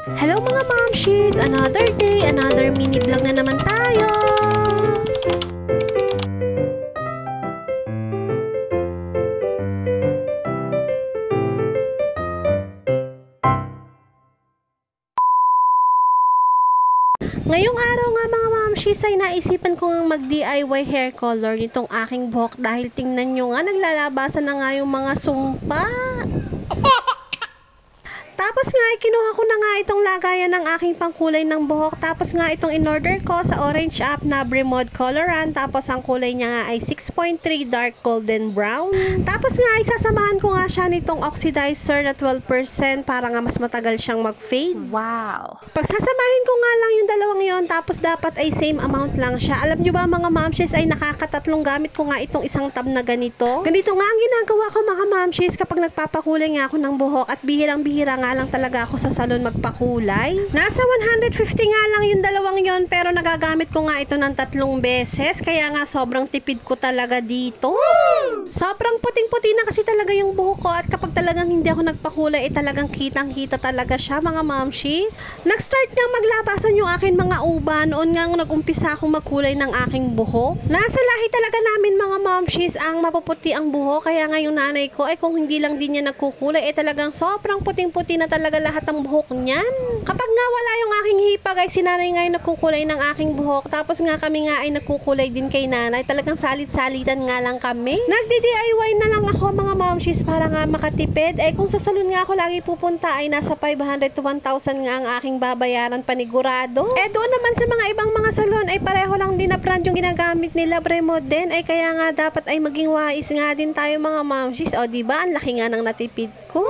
Hello mga momshies! Another day, another mini vlog na naman tayo! Ngayong araw nga mga momshies ay naisipan ko nga mag-DIY hair color nitong aking buhok dahil tingnan nyo nga naglalabasan na nga yung mga sumpa. Tapos nga, kinuha ko na nga itong lagayan ng aking pangkulay ng buhok. Tapos nga, itong in-order ko sa Orange App na Bremod Coloran. Tapos ang kulay niya nga ay 6.3 dark golden brown. Tapos nga, isasamahan ko nga siya nitong oxidizer na 12% para nga mas matagal siyang mag-fade. Wow! Pagsasamahin ko nga lang yung dalawang yon, tapos dapat ay same amount lang siya. Alam nyo ba mga momshies ay nakakatatlong gamit ko nga itong isang tab na ganito. Ganito nga ang ginagawa ko mga momshies kapag nagpapakulay nga ako ng buhok at bihirang-bihira nga lang talaga ako sa salon magpakulay. Nasa 150 nga lang yung dalawang yon, pero nagagamit ko nga ito ng 3 beses, kaya nga sobrang tipid ko talaga dito. Sobrang puting-puti na kasi talaga yung buhok ko at kapag talagang hindi ako nagpakulay talagang kitang-kita talaga siya mga momshies. Nag-start nga maglabasan yung akin mga uban noon nga nag-umpisa akong magkulay ng aking buhok. Nasa lahi talaga namin mga momshies ang mapuputi ang buhok, kaya nga yung nanay ko ay kung hindi lang din niya nagkukulay talagang sobrang puting-puti na talaga lahat ng buhok niyan. Kapag nga wala yung aking hipag ay sinanay nga yung nagkukulay ng aking buhok, tapos nga kami nga ay nagkukulay din kay nanay. Talagang salit-salitan nga lang kami. Nagdi-DIY na lang ako mga momshies para nga makatipid. Kung sa salon nga ako lagi pupunta ay nasa 500 to 1,000 nga ang aking babayaran panigurado. Doon naman sa mga ibang mga salon ay pareho lang din na brand yung ginagamit nila, Bremod din. Kaya nga dapat ay maging wais nga din tayo mga momshies. Diba? Ang laki nga ng natipid ko.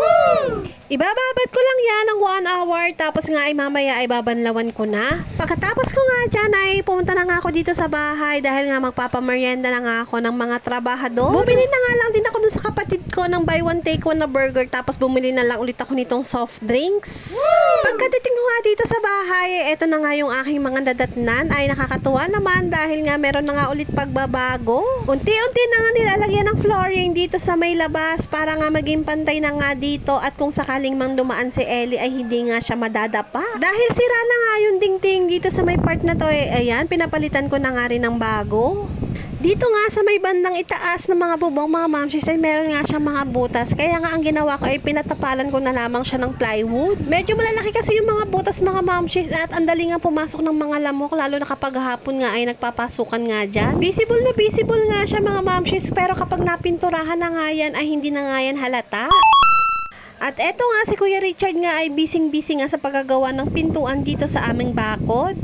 Ibababad ko lang yan ng 1 hour, tapos nga ay mamaya ay babanlawan ko na. Pagkatapos ko nga dyan ay pumunta na nga ako dito sa bahay dahil nga magpapamerienda na nga ako ng mga trabahador. Bumili na nga lang din ako dun sa kapatid ko ng buy one take one na burger, tapos bumili na lang ulit ako nitong soft drinks. Pagkadating ko nga dito sa bahay, eto na nga yung aking mga dadatnan. Ay nakakatuwa naman dahil nga meron na nga ulit pagbabago. Unti-unti na nga nilalagyan ng flooring dito sa may labas para nga maging pantay na nga dito, at kung sakaling mang dumaan si Ellie ay hindi nga siya madadapa. Dahil sira na nga yung dingding dito sa may part na to ayan, pinapalitan ko na nga rin ng bago. Dito nga sa may bandang itaas ng mga bubong mga momshies ay meron nga siyang mga butas. Kaya nga ang ginawa ko ay pinatapalan ko na lamang siya ng plywood. Medyo malalaki kasi yung mga butas mga momshies at ang dali nga pumasok ng mga lamok, lalo na kapag hapon nga ay nagpapasukan nga dyan. Visible na visible nga siya mga momshies, pero kapag napinturahan na nga yan ay hindi na nga yan halata. At eto nga si Kuya Richard nga ay bising-busy nga sa paggagawa ng pintuan dito sa aming bakod.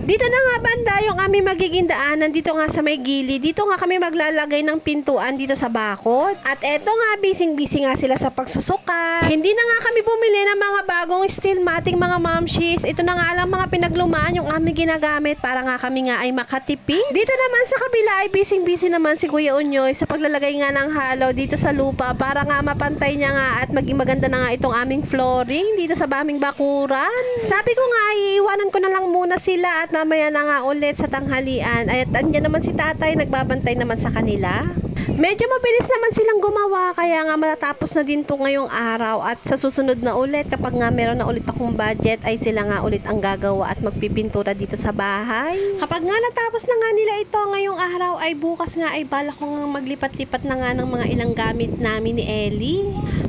Dito na nga banda yung aming magiging daanan dito nga sa may gilid. Dito nga kami maglalagay ng pintuan dito sa bakod. At eto nga, bising-busy nga sila sa pagsusukat. Hindi na nga kami bumili ng mga bagong steel mating mga momshies. Ito na nga lang mga pinaglumaan yung aming ginagamit para nga kami nga ay makatipid. Dito naman sa kabila ay bising-busy naman si Kuya Unyoy sa paglalagay nga ng halo dito sa lupa para nga mapantay niya nga at maging maganda na nga itong aming flooring dito sa aming bakuran. Sabi ko nga ay iiwanan ko na lang muna sila at mamaya na nga ulit sa tanghalian. At andyan naman si tatay, nagbabantay naman sa kanila. Medyo mabilis naman silang gumawa, kaya nga matatapos na din to ngayong araw. At sa susunod na ulit, kapag nga meron na ulit akong budget, ay sila nga ulit ang gagawa at magpipintura dito sa bahay. Kapag nga natapos na nga nila ito ngayong araw, ay bukas nga ay bala ko nga maglipat-lipat na nga ng mga ilang gamit namin ni Ellie.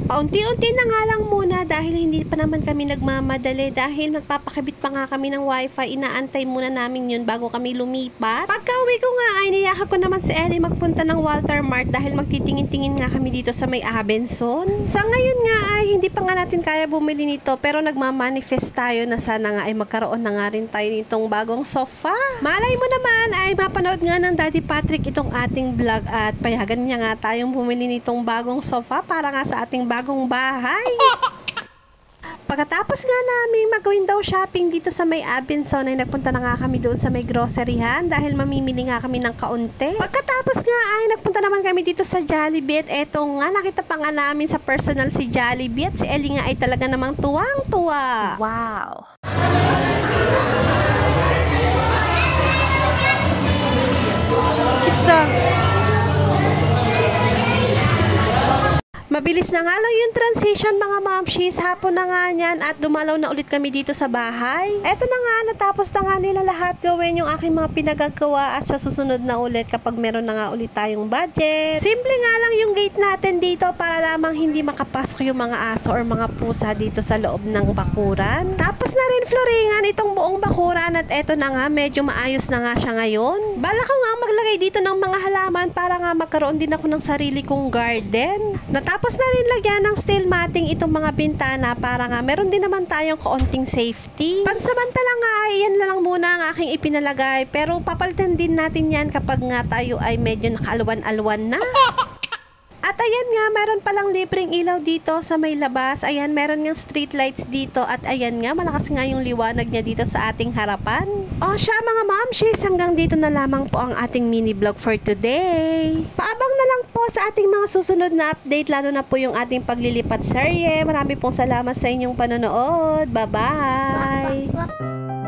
Paunti-unti na nga lang muna dahil hindi pa naman kami nagmamadali, dahil magpapakabit pa nga kami ng wifi. Inaantay muna namin yun bago kami lumipat. Pagka uwi ko nga ay niyakap ko naman si Ellie magpunta ng Walter Mart dahil magtitingin-tingin nga kami dito sa may Abenson. Sa ngayon nga ay hindi pa nga natin kaya bumili nito, pero nagmamanifest tayo na sana nga ay magkaroon na nga rin tayo nitong bagong sofa. Malay mo naman ay mapanood nga ng Daddy Patrick itong ating vlog at payagan niya nga tayong bumili nitong bagong sofa para nga sa ating bagong bahay. Pagkatapos nga namin mag-window shopping dito sa may Abenson ay nagpunta na nga kami doon sa may groceryhan dahil mamimili nga kami ng kaunti. Pagkatapos nga ay nagpunta naman kami dito sa Jollibee. Eto nga, nakita pa nga namin sa personal si Jollibee at si Ellie nga ay talaga namang tuwang-tuwa. Wow! Isda! Mabilis na nga lang yung transition mga mamshis. Hapon na nga yan at dumalaw na ulit kami dito sa bahay. Eto na nga, natapos na nga nila lahat gawin yung aking mga pinagagawa at sa susunod na ulit kapag meron na nga ulit tayong budget. Simple nga lang yung gate natin dito para lamang hindi makapasok yung mga aso or mga pusa dito sa loob ng bakuran. Tapos na rin floringan itong buong bakuran at eto na nga, medyo maayos na nga siya ngayon. Bala ko nga maglagay dito ng mga halaman para nga magkaroon din ako ng sarili kong garden. Natapos na rin lagyan ng steel matting itong mga bintana para nga meron din naman tayong kaunting safety. Pansamantala nga ay yan lang muna ang aking ipinalagay pero papalitan din natin yan kapag nga tayo ay medyo nakaalwan-alwan na. At ayan nga, meron palang libreng ilaw dito sa may labas. Ayan, meron nga street lights dito. At ayan nga, malakas nga yung liwanag niya dito sa ating harapan. O siya mga mamshis, hanggang dito na lamang po ang ating mini vlog for today. Paabang na lang po sa ating mga susunod na update, lalo na po yung ating paglilipat serye. Marami pong salamat sa inyong panonood. Bye-bye!